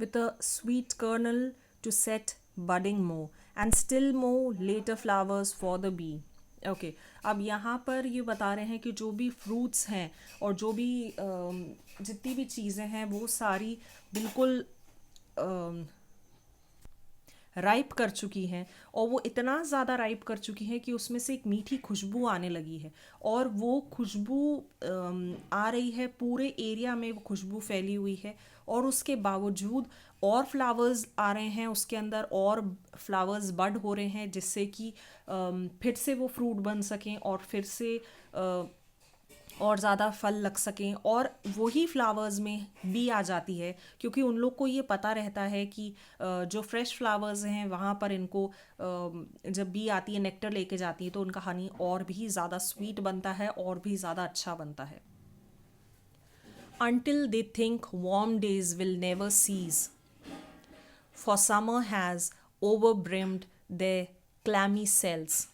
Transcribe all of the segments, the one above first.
with a sweet kernel to set budding more and still more later flowers for the bee. Okay अब यहाँ पर ये बता रहे हैं कि जो भी फ्रूट्स हैं और जो भी जितनी भी चीज़ें हैं वो सारी बिल्कुल राइप कर चुकी हैं और वो इतना ज़्यादा राइप कर चुकी हैं कि उसमें से एक मीठी खुशबू आने लगी है और वो खुशबू आ रही है पूरे एरिया में, वो खुशबू फैली हुई है और उसके बावजूद और फ्लावर्स आ रहे हैं उसके अंदर और फ्लावर्स बड हो रहे हैं जिससे कि फिर से वो फ्रूट बन सकें और फिर से और ज़्यादा फल लग सकें और वही फ्लावर्स में बी आ जाती है क्योंकि उन लोग को ये पता रहता है कि जो फ्रेश फ्लावर्स हैं वहाँ पर इनको जब बी आती है नेक्टर लेके जाती है तो उनका हनी और भी ज़्यादा स्वीट बनता है और भी ज़्यादा अच्छा बनता है. Until they think warm days will never cease, for summer has overbrimmed their clammy cells.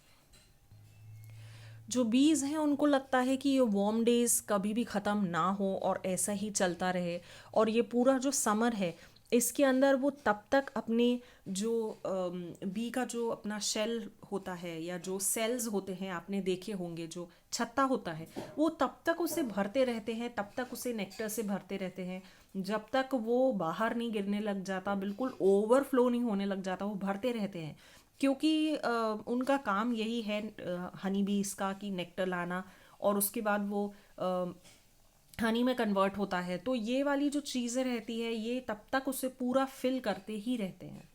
जो बीज हैं उनको लगता है कि ये वार्म डेज कभी भी ख़त्म ना हो और ऐसा ही चलता रहे और ये पूरा जो समर है इसके अंदर वो तब तक अपने जो बी का जो अपना शेल होता है या जो सेल्स होते हैं आपने देखे होंगे जो छत्ता होता है वो तब तक उसे भरते रहते हैं, तब तक उसे नेक्टर से भरते रहते हैं जब तक वो बाहर नहीं गिरने लग जाता, बिल्कुल ओवरफ्लो नहीं होने लग जाता, वो भरते रहते हैं क्योंकि उनका काम यही है हनी बीज का कि नेक्टर लाना और उसके बाद वो हनी में कन्वर्ट होता है. तो ये वाली जो चीज़ें रहती है ये तब तक उसे पूरा फिल करते ही रहते हैं.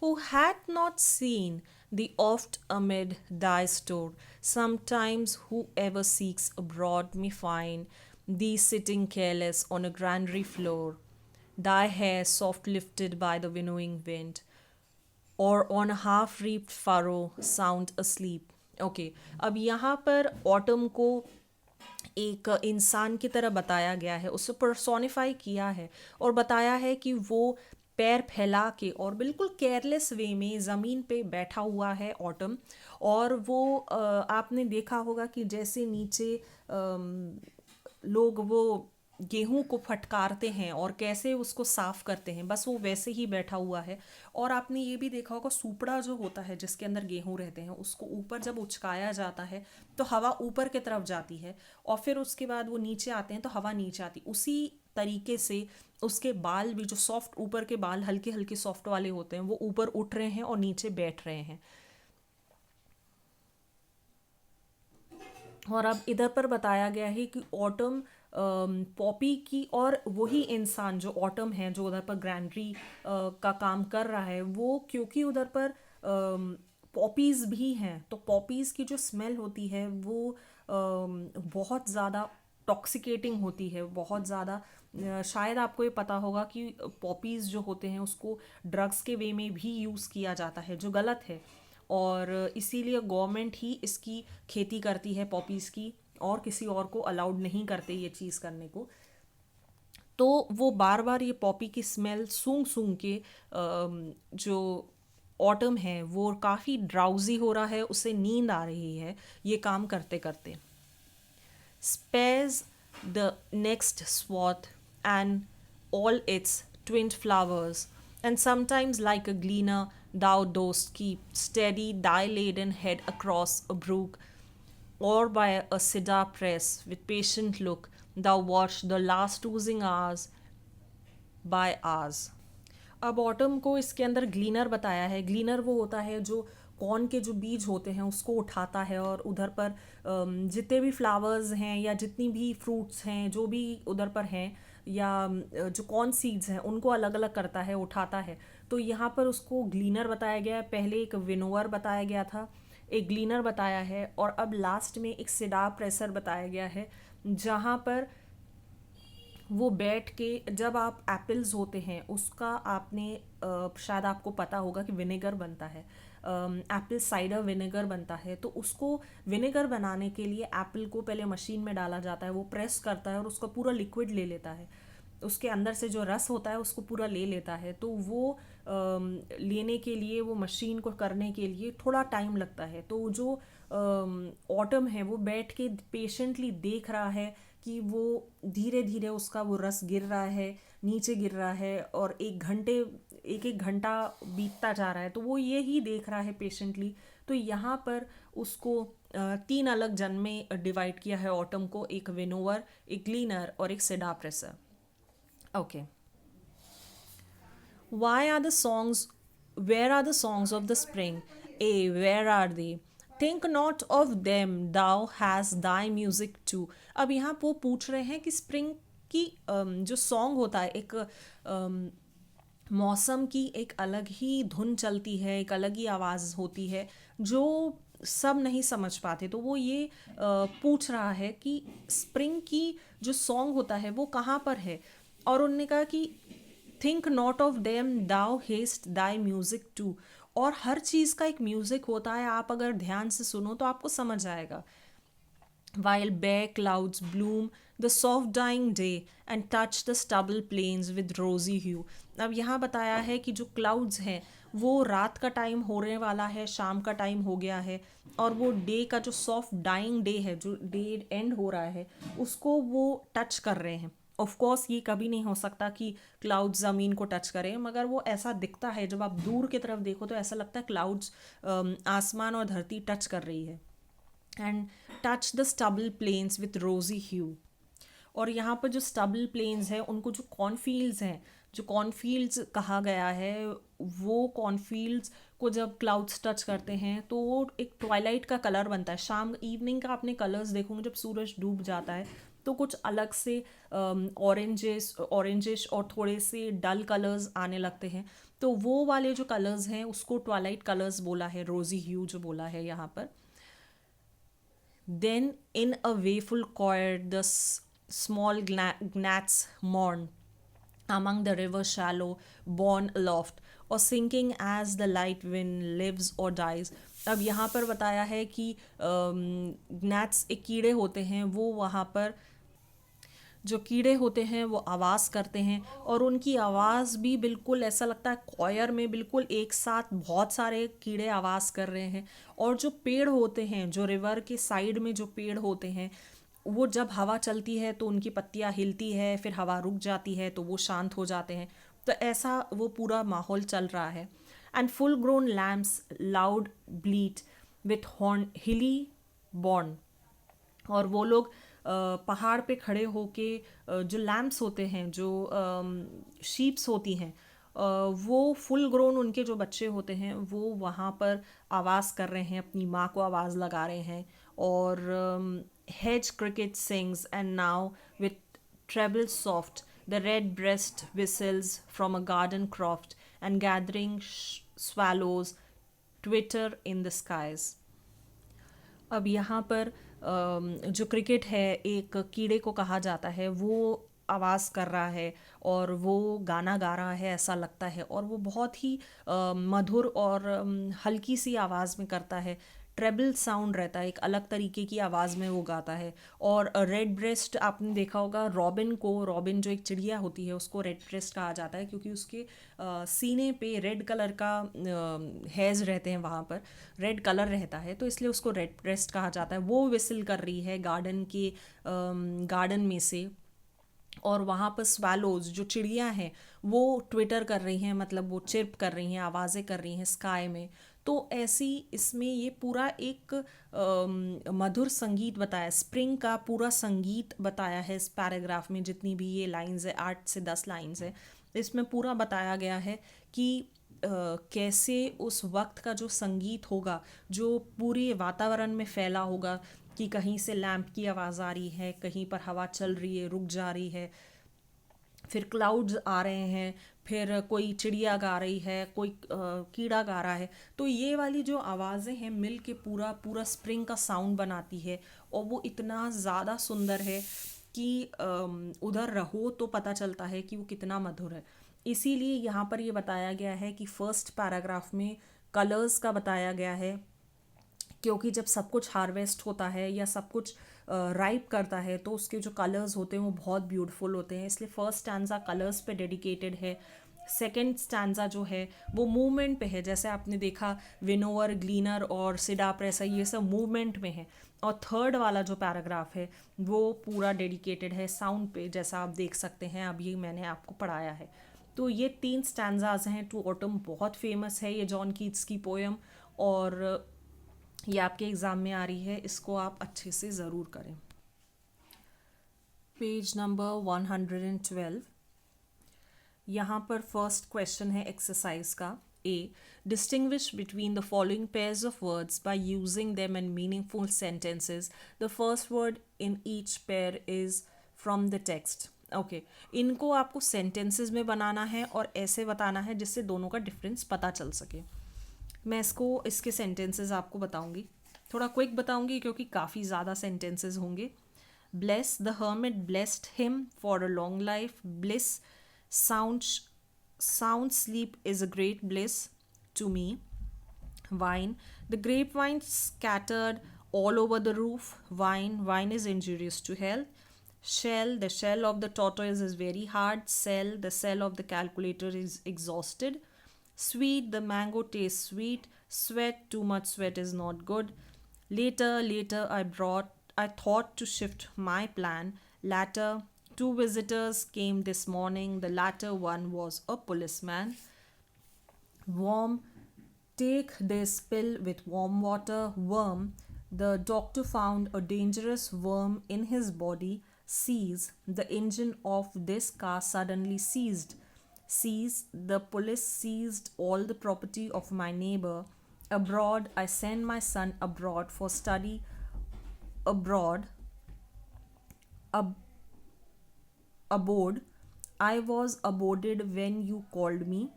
Who had not seen the oft amid thy store, sometimes whoever seeks abroad may find thee sitting careless on a granary floor, thy hair soft lifted by the winnowing wind, or on a half reaped furrow sound asleep. Okay अब यहाँ पर autumn को एक इंसान की तरह बताया गया है, उसे पर्सोनिफाई किया है और बताया है कि वो पैर फैला के और बिल्कुल केयरलेस वे में ज़मीन पे बैठा हुआ है ऑटम. और वो आपने देखा होगा कि जैसे नीचे लोग वो गेहूं को फटकारते हैं और कैसे उसको साफ करते हैं, बस वो वैसे ही बैठा हुआ है. और आपने ये भी देखा होगा सुपड़ा जो होता है जिसके अंदर गेहूं रहते हैं उसको ऊपर जब उचकाया जाता है तो हवा ऊपर की तरफ जाती है और फिर उसके बाद वो नीचे आते हैं तो हवा नीचे आती. उसी तरीके से उसके बाल भी जो सॉफ्ट ऊपर के बाल हल्के हल्के सॉफ्ट वाले होते हैं वो ऊपर उठ रहे हैं और नीचे बैठ रहे हैं. और अब इधर पर बताया गया है कि ऑटम पॉपी की और वही इंसान जो ऑटम है जो उधर पर ग्रैंडरी का काम कर रहा है वो क्योंकि उधर पर पॉपीज़ भी हैं तो पॉपीज़ की जो स्मेल होती है वो बहुत ज़्यादा टॉक्सिकेटिंग होती है, बहुत ज़्यादा. शायद आपको ये पता होगा कि पॉपीज़ जो होते हैं उसको ड्रग्स के वे में भी यूज़ किया जाता है जो गलत है और इसीलिए गवर्नमेंट ही इसकी खेती करती है पॉपीज़ की और किसी और को अलाउड नहीं करते ये चीज़ करने को. तो वो बार बार ये पॉपी की स्मेल सूंघ सूंघ के जो ऑटम है वो काफ़ी ड्राउजी हो रहा है, उसे नींद आ रही है ये काम करते करते. Spares the next swath and all its twinned flowers, and sometimes like a gleaner thou dost keep steady thy laden head across a brook, or by a cedar press with patient look thou watch the last oozing hours by hours. अब autumn को इसके अंदर ग्लीनर बताया है. ग्लीनर वो होता है जो कॉर्न के जो बीज होते हैं उसको उठाता है और उधर पर जितने भी फ्लावर्स हैं या जितनी भी फ्रूट्स हैं जो भी उधर पर हैं या जो कॉर्न सीड्स हैं उनको अलग अलग करता है, उठाता है. तो यहाँ पर उसको ग्लीनर बताया गया है. पहले एक विनोवर बताया गया था, एक ग्लीनर बताया है और अब लास्ट में एक सिडार प्रेसर बताया गया है जहाँ पर वो बैठ के जब आप एप्पल्स होते हैं उसका आपने शायद आपको पता होगा कि विनेगर बनता है, एप्पल साइडर विनेगर बनता है. तो उसको विनेगर बनाने के लिए एप्पल को पहले मशीन में डाला जाता है, वो प्रेस करता है और उसका पूरा लिक्विड ले लेता है, उसके अंदर से जो रस होता है उसको पूरा ले लेता है. तो वो लेने के लिए वो मशीन को करने के लिए थोड़ा टाइम लगता है. तो जो ऑटम है वो बैठ के पेशेंटली देख रहा है कि वो धीरे धीरे उसका वो रस गिर रहा है, नीचे गिर रहा है, और एक एक घंटा बीतता जा रहा है, तो वो ये ही देख रहा है पेशेंटली। तो यहाँ पर उसको तीन अलग जन में डिवाइड किया है ऑटम को, एक विनोवर, एक ग्लीनर और एक सेडाप्रेसर। Okay, why are the songs, where are the songs of the spring? A, where are they? Think not of them, thou hast thy music too. अब यहाँ वो पूछ रहे हैं कि स्प्रिंग की जो सॉन्ग होता है, एक मौसम की एक अलग ही धुन चलती है, एक अलग ही आवाज़ होती है जो सब नहीं समझ पाते। तो वो ये पूछ रहा है कि स्प्रिंग की जो सॉन्ग होता है वो कहाँ पर है। और उन्होंने कहा कि think not of them thou hast thy music too. और हर चीज़ का एक म्यूज़िक होता है, आप अगर ध्यान से सुनो तो आपको समझ आएगा। While bare clouds bloom the soft dying day and touch the stubble plains with rosy hue। अब यहाँ बताया है कि जो क्लाउड्स हैं वो रात का टाइम होने वाला है, शाम का टाइम हो गया है, और वो डे का जो सॉफ्ट डाइंग डे है, जो डे एंड हो रहा है, उसको वो टच कर रहे हैं। ऑफ कोर्स ये कभी नहीं हो सकता कि क्लाउड्स ज़मीन को टच करें, मगर वो ऐसा दिखता है, जब आप दूर की तरफ देखो तो ऐसा लगता है क्लाउड्स आसमान और धरती टच कर रही है। And touch the stubble plains with rosy hue. और यहाँ पर जो स्टबल प्लेन्स हैं उनको जो कॉर्नफील्ड्स हैं, जो कॉर्नफील्ड्स कहा गया है, वो कॉर्नफील्ड्स को जब क्लाउड्स टच करते हैं तो वो एक ट्वाइलाइट का कलर बनता है। शाम इवनिंग का आपने कलर्स देखोगे जब सूरज डूब जाता है तो कुछ अलग से ऑरेंजिश और थोड़े से डल कलर्स आने लगते हैं। तो वो वाले जो कलर्स हैं उसको ट्वाइलाइट कलर्स बोला है, रोजी ह्यू जो बोला है यहाँ पर। Then in a wayful choir the small gnats mourn among the river shallow, borne aloft, or sinking as the light wind lives or dies। अब यहाँ पर बताया है कि gnats एक कीड़े होते हैं, वो वहाँ पर जो कीड़े होते हैं वो आवाज़ करते हैं, और उनकी आवाज़ भी बिल्कुल ऐसा लगता है कॉयर में बिल्कुल एक साथ बहुत सारे कीड़े आवाज़ कर रहे हैं। और जो पेड़ होते हैं, जो रिवर के साइड में जो पेड़ होते हैं, वो जब हवा चलती है तो उनकी पत्तियां हिलती है, फिर हवा रुक जाती है तो वो शांत हो जाते हैं। तो ऐसा वो पूरा माहौल चल रहा है। And full grown lambs loud bleat with horn hilly bourn. और वो लोग पहाड़ पे खड़े होके जो लैम्प्स होते हैं, जो शीप्स होती हैं, वो फुल ग्रोन उनके जो बच्चे होते हैं वो वहाँ पर आवाज़ कर रहे हैं, अपनी माँ को आवाज़ लगा रहे हैं। और hedge cricket sings and now with treble soft the red breast whistles from a garden croft and gathering swallows twitter in the skies। अब यहाँ पर जो क्रिकेट है, एक कीड़े को कहा जाता है, वो आवाज़ कर रहा है और वो गाना गा रहा है ऐसा लगता है, और वो बहुत ही मधुर और हल्की सी आवाज़ में करता है। ट्रेबल साउंड रहता है, एक अलग तरीके की आवाज़ में वो गाता है। और रेड ब्रेस्ट आपने देखा होगा, रॉबिन जो एक चिड़िया होती है उसको रेड ब्रेस्ट कहा जाता है, क्योंकि उसके सीने पे रेड कलर का हेयर्स रहते हैं, वहाँ पर रेड कलर रहता है, तो इसलिए उसको रेड ब्रेस्ट कहा जाता है। वो विसिल कर रही है गार्डन में से। और वहाँ पर स्वैलोज जो चिड़िया हैं वो ट्विटर कर रही हैं, मतलब वो चिर्प कर रही हैं, आवाज़ें कर रही हैं स्काई में। तो ऐसी इसमें ये पूरा एक मधुर संगीत बताया, स्प्रिंग का पूरा संगीत बताया है इस पैराग्राफ में। जितनी भी ये लाइंस है, 8 से 10 लाइंस है, इसमें पूरा बताया गया है कि कैसे उस वक्त का जो संगीत होगा, जो पूरी वातावरण में फैला होगा, कि कहीं से लैंप की आवाज़ आ रही है, कहीं पर हवा चल रही है, रुक जा रही है, फिर क्लाउड्स आ रहे हैं, फिर कोई चिड़िया गा रही है, कोई कीड़ा गा रहा है। तो ये वाली जो आवाज़ें हैं मिल के पूरा पूरा स्प्रिंग का साउंड बनाती है, और वो इतना ज़्यादा सुंदर है कि उधर रहो तो पता चलता है कि वो कितना मधुर है। इसीलिए यहाँ पर ये बताया गया है कि फर्स्ट पैराग्राफ में कलर्स का बताया गया है, क्योंकि जब सब कुछ हार्वेस्ट होता है या सब कुछ राइप करता है तो उसके जो कलर्स होते हैं वो बहुत ब्यूटीफुल होते हैं, इसलिए फर्स्ट स्टैंजा कलर्स पे डेडिकेटेड है। सेकेंड स्टैंजा जो है वो मूवमेंट पे है, जैसे आपने देखा विनोवर, ग्लीनर और सिडाप्रेसा ये सब मूवमेंट में है। और थर्ड वाला जो पैराग्राफ है वो पूरा डेडिकेटेड है साउंड पे, जैसा आप देख सकते हैं, अब ये मैंने आपको पढ़ाया है। तो ये 3 स्टैंजाज हैं टू ऑटम, बहुत फेमस है ये जॉन कीट्स की पोएम, और ये आपके एग्ज़ाम में आ रही है, इसको आप अच्छे से ज़रूर करें। पेज नंबर 112, यहाँ पर फर्स्ट क्वेश्चन है एक्सरसाइज का। A, distinguish between the following pairs of words by using them in meaningful sentences. The first word in each pair is from the text. Okay, इनको आपको सेंटेंसेस में बनाना है और ऐसे बताना है जिससे दोनों का डिफरेंस पता चल सके। मैं इसके सेंटेंसेस आपको बताऊंगी, थोड़ा क्विक बताऊंगी क्योंकि काफ़ी ज़्यादा सेंटेंसेस होंगे। Bless the hermit blessed him for a long life. Bliss, sound sleep is a great bliss to me. Wine, the grapevine scattered all over the roof. Wine is injurious to health. Shell, the shell of the tortoise is very hard. Cell, the cell of the calculator is exhausted. Sweet, the mango tastes sweet. Sweat, too much sweat is not good. Later, I thought to shift my plan. Latter, 2 visitors came this morning. The latter one was a policeman. Warm, take this pill with warm water. Worm, the doctor found a dangerous worm in his body. Seize, the engine of this car suddenly ceased. Seize, the police seized all the property of my neighbor. Abroad, I send my son abroad for study. Abroad, aboard, I was aboarded when you called me.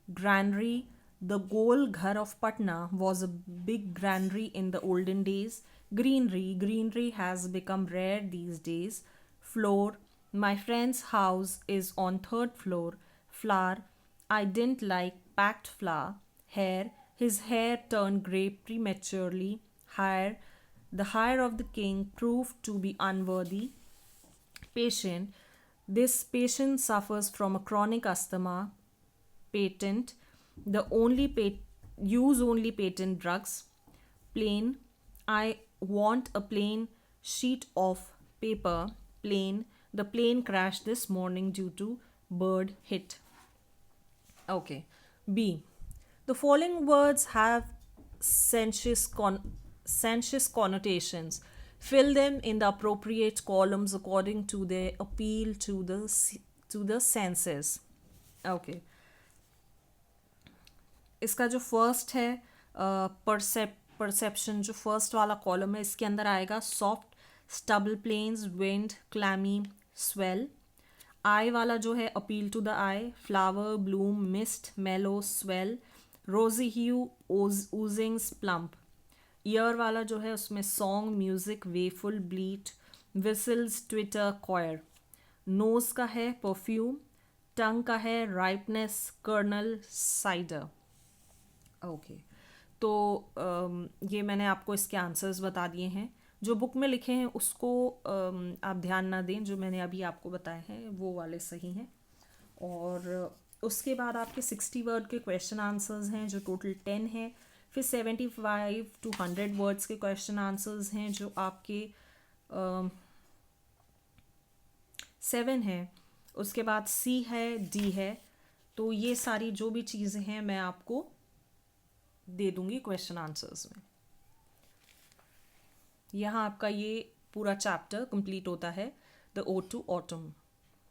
Granary, the Gol Ghar of Patna was a big granary in the olden days. Greenery has become rare these days. Floor, my friend's house is on 3rd floor. Flower, I didn't like packed flour. Hair, his hair turned grey prematurely. Hire, the hire of the king proved to be unworthy. Patient, this patient suffers from a chronic asthma. Patent, use only patent drugs. Plane, I want a plain sheet of paper. Plane, the plane crashed this morning due to bird hit. Okay. B, the following words have sensuous connotations. Fill them in the appropriate columns according to their appeal to the senses. Okay. इसका जो first है perception, जो first वाला column है, इसके अंदर आएगा soft, stubble plains, wind, clammy, swell. Eye वाला जो है appeal to the eye, flower, bloom, mist, mellow, swell, rosy hue, oozings, plump. Ear वाला जो है उसमें song, music, wailful, bleat, whistles, twitter, choir. Nose का है परफ्यूम, टंग का है राइपनेस, कर्नल, साइडर। ओके, तो ये मैंने आपको इसके आंसर्स बता दिए हैं। जो बुक में लिखे हैं उसको आप ध्यान ना दें, जो मैंने अभी आपको बताए हैं वो वाले सही हैं। और उसके बाद आपके 60 वर्ड के क्वेश्चन आंसर्स हैं जो टोटल 10 हैं। फिर 75 to 100 वर्ड्स के क्वेश्चन आंसर्स हैं जो आपके 7 हैं। उसके बाद सी है, डी है। तो ये सारी जो भी चीज़ें हैं मैं आपको दे दूंगी क्वेश्चन आंसर्स में। यहाँ आपका ये पूरा चैप्टर कंप्लीट होता है, द ओड टू ऑटम।